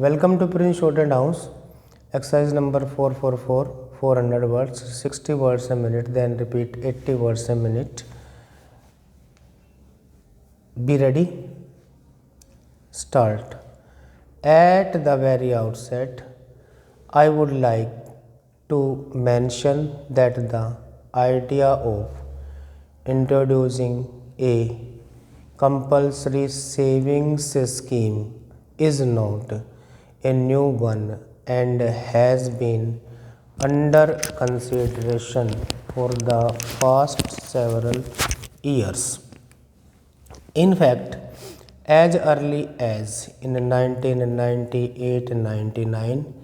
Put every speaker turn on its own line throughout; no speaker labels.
Welcome to Prince Shortened House. Exercise number 444, 400 words, 60 words a minute, then repeat 80 words a minute. Be ready. Start. At the very outset, I would like to mention that the idea of introducing a compulsory savings scheme is not a new one and has been under consideration for the past several years. In fact, as early as in 1998-99,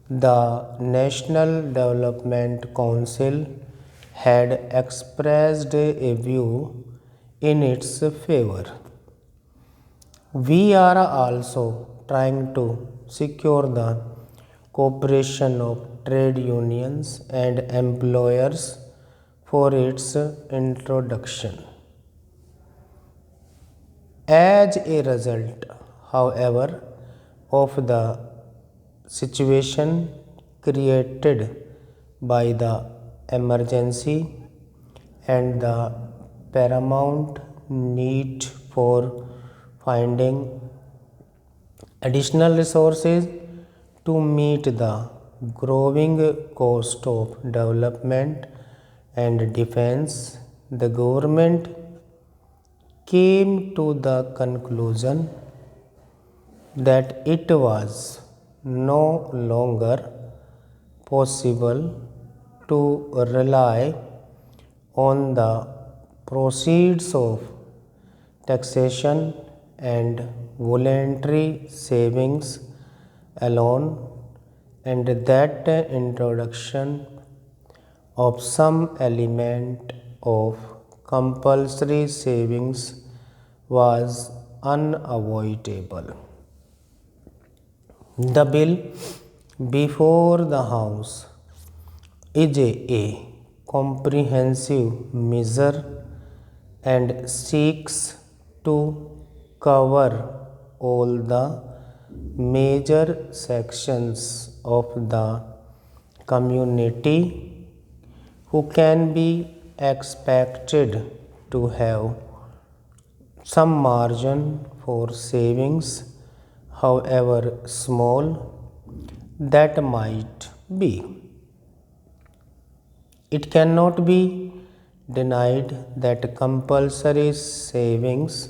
the National Development Council had expressed a view in its favor. We are also trying to secure the cooperation of trade unions and employers for its introduction. As a result, however, of the situation created by the emergency and the paramount need for finding additional resources to meet the growing cost of development and defense, the government came to the conclusion that it was no longer possible to rely on the proceeds of taxation and voluntary savings alone, and that introduction of some element of compulsory savings was unavoidable. The bill before the House is a comprehensive measure and seeks to cover all the major sections of the community who can be expected to have some margin for savings, however small that might be. It cannot be denied that compulsory savings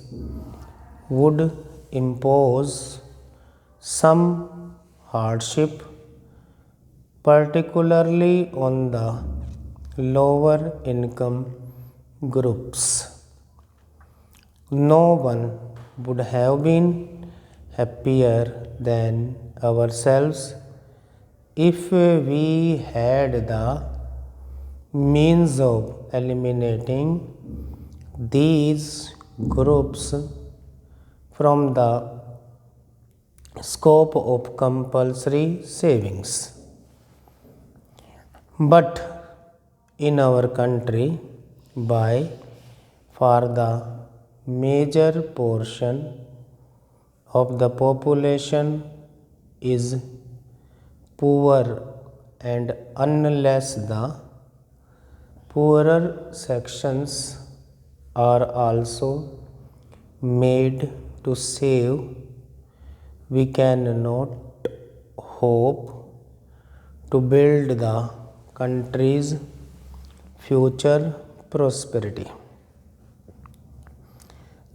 would impose some hardship, particularly on the lower income groups. No one would have been happier than ourselves if we had the means of eliminating these groups from the scope of compulsory savings. But in our country, by far the major portion of the population is poor, and unless the poorer sections are also made to save, we cannot hope to build the country's future prosperity.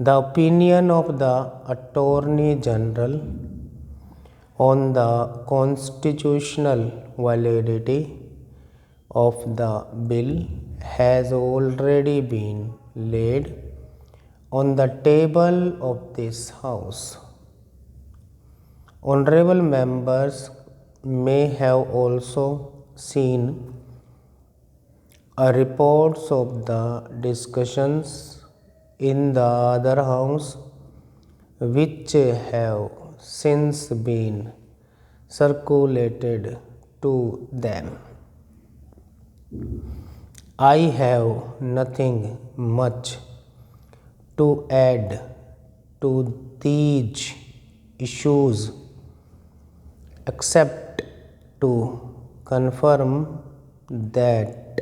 The opinion of the Attorney General on the constitutional validity of the bill has already been laid on the table of this House. Honorable members may have also seen reports of the discussions in the other House, which have since been circulated to them. I have nothing much to add to these issues except to confirm that,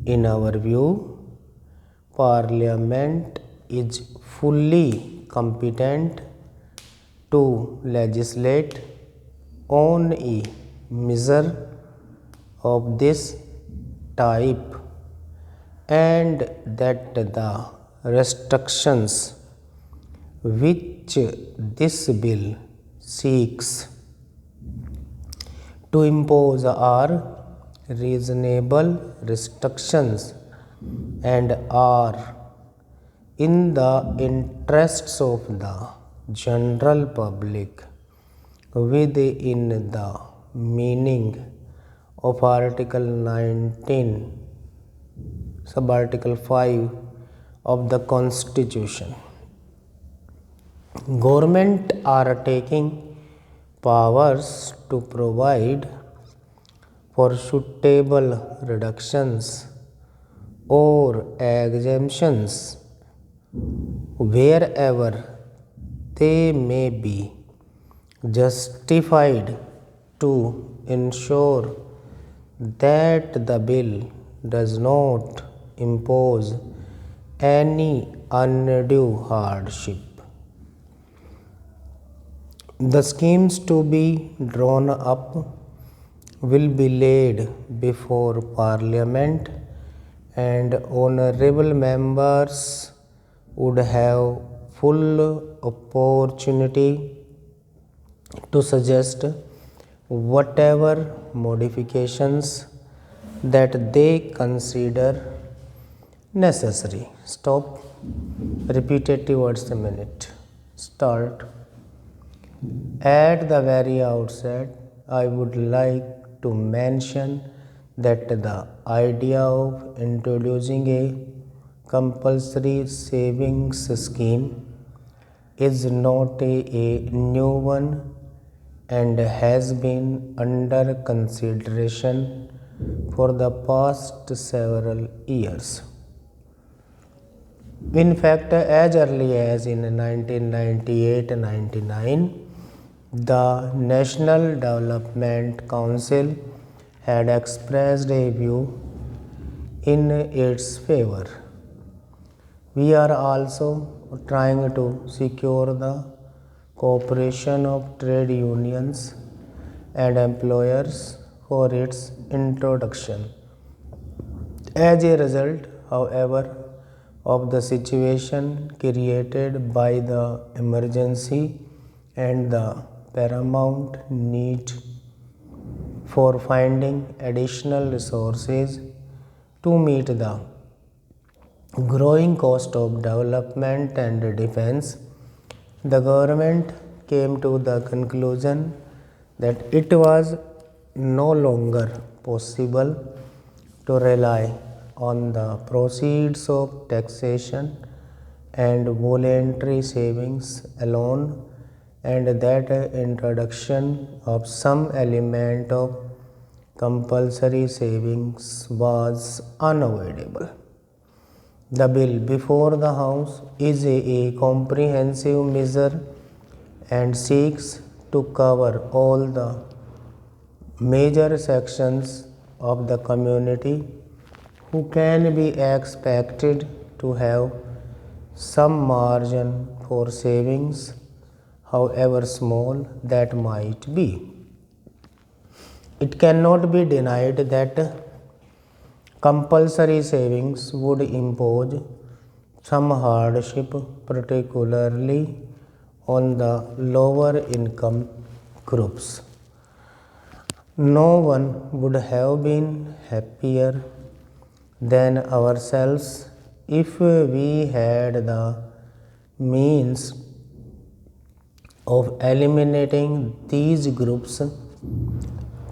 in our view, Parliament is fully competent to legislate on a measure of this type, and that the restrictions which this bill seeks to impose are reasonable restrictions and are in the interests of the general public within the meaning of Article 19, Subarticle 5 of the Constitution. Government are taking powers to provide for suitable reductions or exemptions wherever they may be justified to ensure that the bill does not impose any undue hardship. The schemes to be drawn up will be laid before Parliament, and honorable members would have full opportunity to suggest whatever modifications that they consider necessary. Stop. Repetitive words a minute. Start. At the very outset, I would like to mention that the idea of introducing a compulsory savings scheme is not a new one and has been under consideration for the past several years. In fact, as early as in 1998-99, the National Development Council had expressed a view in its favor. We are also trying to secure the cooperation of trade unions and employers for its introduction. As a result, however, of the situation created by the emergency and the paramount need for finding additional resources to meet the growing cost of development and defense, the government came to the conclusion that it was no longer possible to rely on the proceeds of taxation and voluntary savings alone, and that introduction of some element of compulsory savings was unavoidable. The bill before the House is a comprehensive measure and seeks to cover all the major sections of the community who can be expected to have some margin for savings, however small that might be. It cannot be denied that compulsory savings would impose some hardship, particularly on the lower income groups. No one would have been happier than ourselves if we had the means of eliminating these groups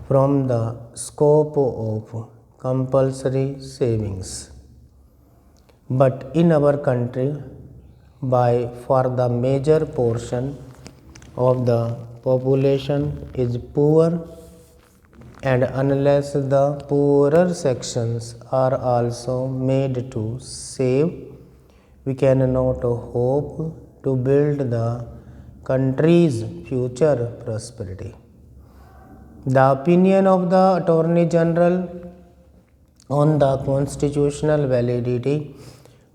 from the scope of compulsory savings. But in our country, by far the major portion of the population is poor, and unless the poorer sections are also made to save, we cannot hope to build the country's future prosperity. The opinion of the Attorney General on the constitutional validity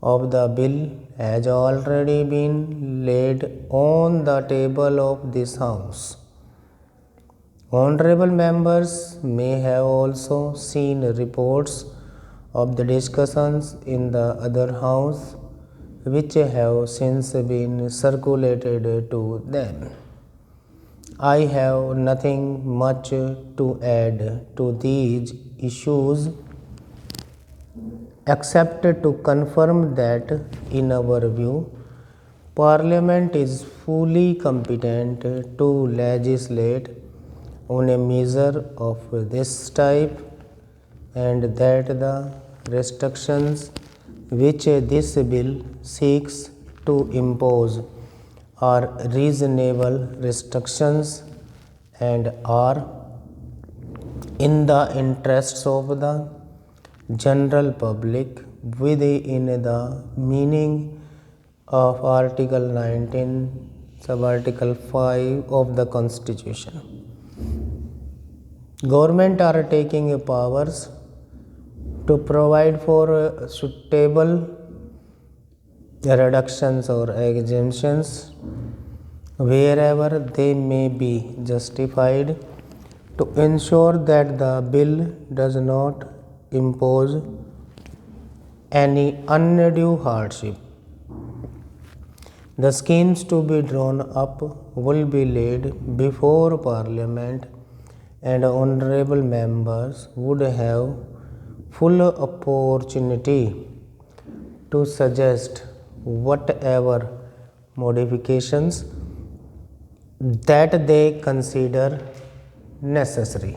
of the bill has already been laid on the table of this House. Honorable members may have also seen reports of the discussions in the other House, which have since been circulated to them. I have nothing much to add to these issues except to confirm that, in our view, Parliament is fully competent to legislate on a measure of this type, and that the restrictions which this bill seeks to impose are reasonable restrictions and are in the interests of the general public within the meaning of Article 19, Subarticle 5 of the Constitution. Government are taking powers to provide for suitable reductions or exemptions wherever they may be justified to ensure that the bill does not impose any undue hardship. The schemes to be drawn up will be laid before Parliament, and honorable members would have full opportunity to suggest whatever modifications that they consider necessary.